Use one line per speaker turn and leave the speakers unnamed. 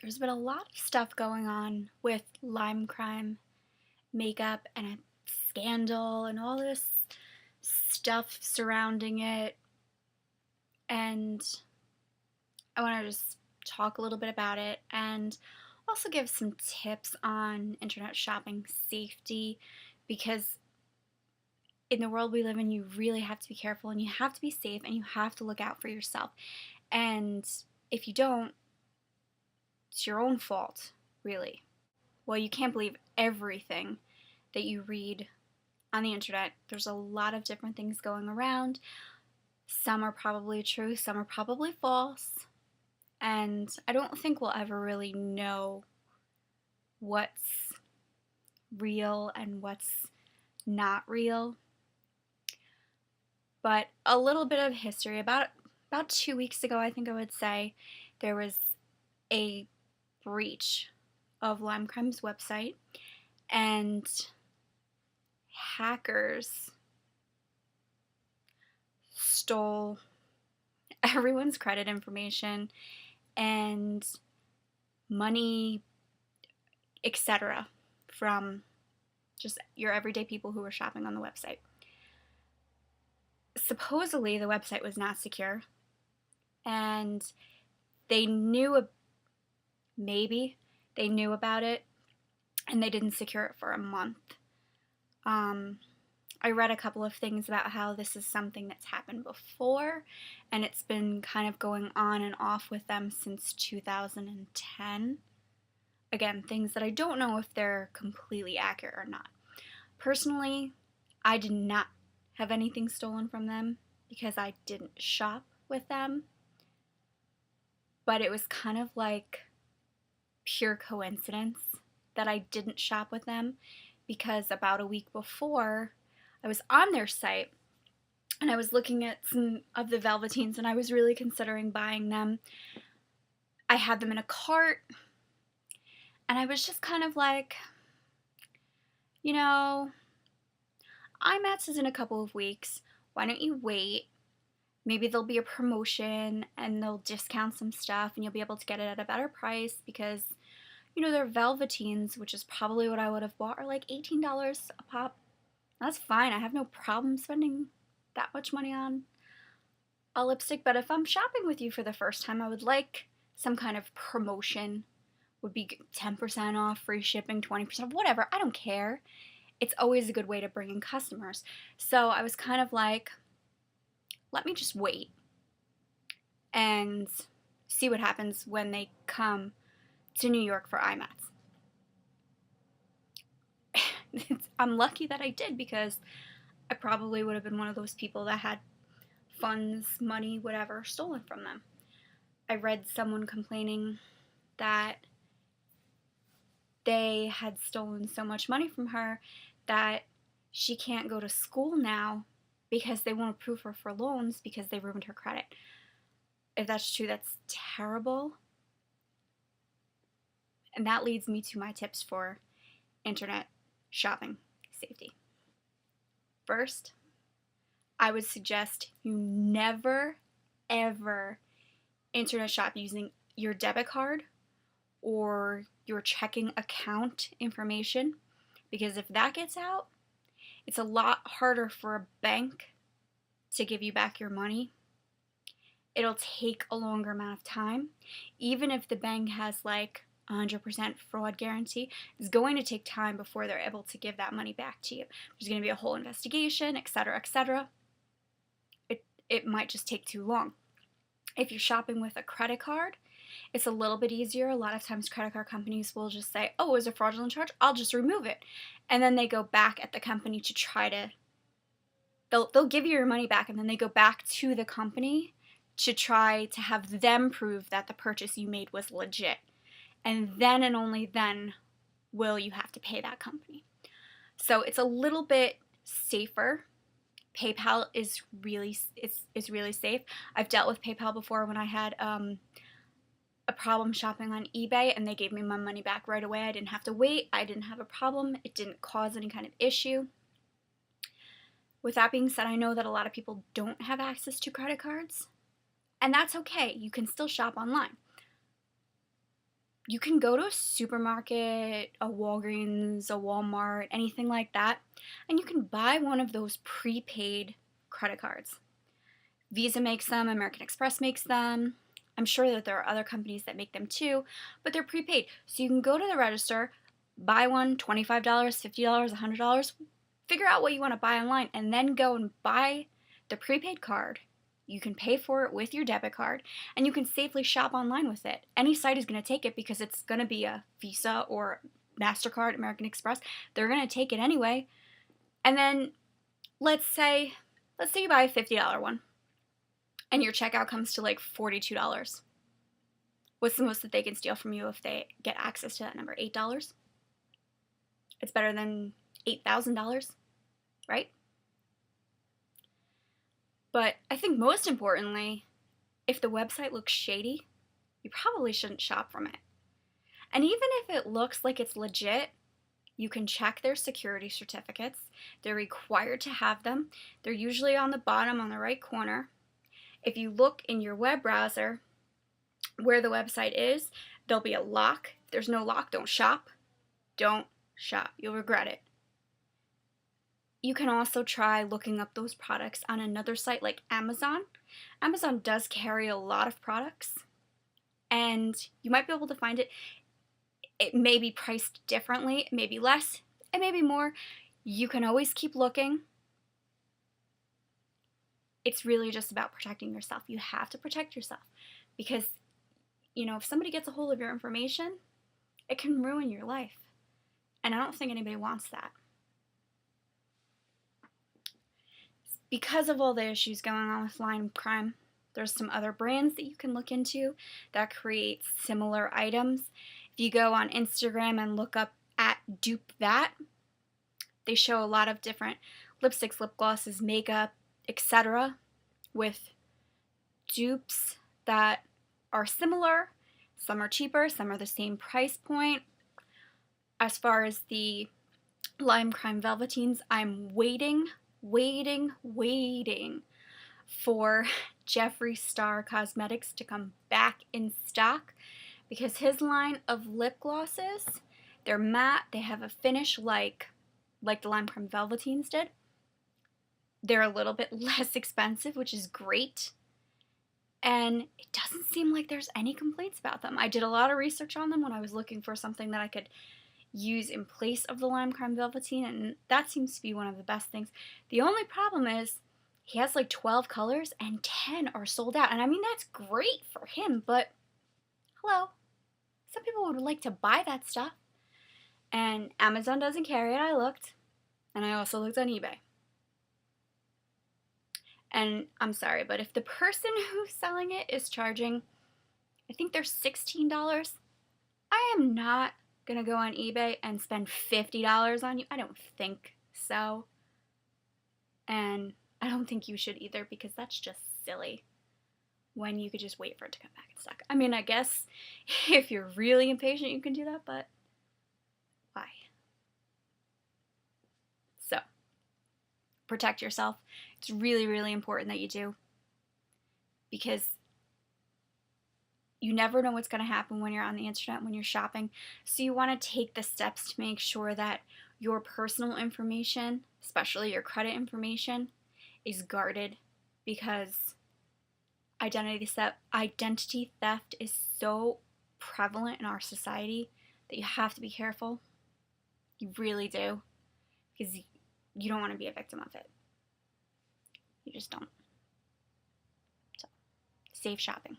There's been a lot of stuff going on with LimeCrime makeup and a scandal and all this stuff surrounding it. And I want to just talk a little bit about it and also give some tips on internet shopping safety because in the world we live in, you really have to be careful and you have to be safe and you have to look out for yourself. And if you don't, it's your own fault, really. Well, you can't believe everything that you read on the internet. There's a lot of different things going around. Some are probably true, some are probably false. And I don't think we'll ever really know what's real and what's not real. But a little bit of history. About 2 weeks ago, I think I would say, there was a breach of LimeCrime's website, and hackers stole everyone's credit information and money, etc., from just your everyday people who were shopping on the website. Supposedly, the website was not secure, and they knew, maybe they knew about it, and they didn't secure it for a month. I read a couple of things about how this is something that's happened before, and it's been kind of going on and off with them since 2010. Again, things that I don't know if they're completely accurate or not. Personally, I did not have anything stolen from them because I didn't shop with them, but it was kind of like pure coincidence that I didn't shop with them because about a week before, I was on their site and I was looking at some of the Velveteens and I was really considering buying them. I had them in a cart and I was just kind of like, you know, IMATS is in a couple of weeks. Why don't you wait? Maybe there'll be a promotion and they'll discount some stuff and you'll be able to get it at a better price because, they're Velveteens, which is probably what I would have bought, are like $18 a pop. That's fine. I have no problem spending that much money on a lipstick. But if I'm shopping with you for the first time, I would like some kind of promotion. Would be 10% off, free shipping, 20%, whatever. I don't care. It's always a good way to bring in customers. So I was kind of like, let me just wait and see what happens when they come to New York for IMATS. I'm lucky that I did because I probably would have been one of those people that had funds, money, whatever, stolen from them. I read someone complaining that they had stolen so much money from her that she can't go to school now because they won't approve her for loans because they ruined her credit. If that's true, that's terrible. And that leads me to my tips for internet shopping safety. First, I would suggest you never, ever internet shop using your debit card or your checking account information, because if that gets out, it's a lot harder for a bank to give you back your money. It'll take a longer amount of time. Even if the bank has like 100% fraud guarantee, it's going to take time before they're able to give that money back to you. There's going to be a whole investigation, etc., etc. It might just take too long. If you're shopping with a credit card, it's a little bit easier. A lot of times credit card companies will just say, oh, it was a fraudulent charge, I'll just remove it. And then they go back at the company to try to, they'll give you your money back and then they go back to the company to try to have them prove that the purchase you made was legit. And then and only then will you have to pay that company. So it's a little bit safer. PayPal is really safe. I've dealt with PayPal before when I had a problem shopping on eBay and they gave me my money back right away. I didn't have to wait. I didn't have a problem. It didn't cause any kind of issue. With that being said, I know that a lot of people don't have access to credit cards, and that's okay. You can still shop online. you can go to a supermarket, a Walgreens, a Walmart, anything like that, and you can buy one of those prepaid credit cards. Visa makes them, American Express makes them. I'm sure that there are other companies that make them too, but they're prepaid. So you can go to the register, buy one, $25, $50, $100, figure out what you want to buy online, and then go and buy the prepaid card. You can pay for it with your debit card, and you can safely shop online with it. Any site is going to take it because it's going to be a Visa or MasterCard, American Express. They're going to take it anyway. And then let's say you buy a $50 one, and your checkout comes to like $42. What's the most that they can steal from you if they get access to that number? $8? It's better than $8,000, right? But I think most importantly, if the website looks shady, you probably shouldn't shop from it. And even if it looks like it's legit, you can check their security certificates. They're required to have them. They're usually on the bottom on the right corner. If you look in your web browser where the website is, there'll be a lock. If there's no lock, don't shop. Don't shop. You'll regret it. You can also try looking up those products on another site like Amazon. Amazon does carry a lot of products, and you might be able to find it. It may be priced differently, it may be less, it may be more. You can always keep looking. It's really just about protecting yourself. You have to protect yourself because, if somebody gets a hold of your information, it can ruin your life. And I don't think anybody wants that. Because of all the issues going on with LimeCrime, there's some other brands that you can look into that create similar items. If you go on Instagram and look up at Dupe That, they show a lot of different lipsticks, lip glosses, makeup, etc. with dupes that are similar. Some are cheaper, some are the same price point. As far as the LimeCrime Velveteens, I'm waiting for Jeffree Star Cosmetics to come back in stock because his line of lip glosses, they're matte, they have a finish like the LimeCrime Velveteens did. They're a little bit less expensive, which is great. And it doesn't seem like there's any complaints about them. I did a lot of research on them when I was looking for something that I could use in place of the LimeCrime Velveteen, and that seems to be one of the best things. The only problem is he has like 12 colors and 10 are sold out. And I mean, that's great for him, but hello, some people would like to buy that stuff. And Amazon doesn't carry it. I looked, and I also looked on eBay. And I'm sorry, but if the person who's selling it is charging, I think they're $16, I am not gonna go on eBay and spend $50 on you. I don't think so. And I don't think you should either because that's just silly when you could just wait for it to come back in stock. I mean, I guess if you're really impatient, you can do that, but why? So, protect yourself. It's really, really important that you do because you never know what's going to happen when you're on the internet, when you're shopping. So you want to take the steps to make sure that your personal information, especially your credit information, is guarded because identity theft is so prevalent in our society that you have to be careful. You really do. Because you don't want to be a victim of it. You just don't. So, safe shopping.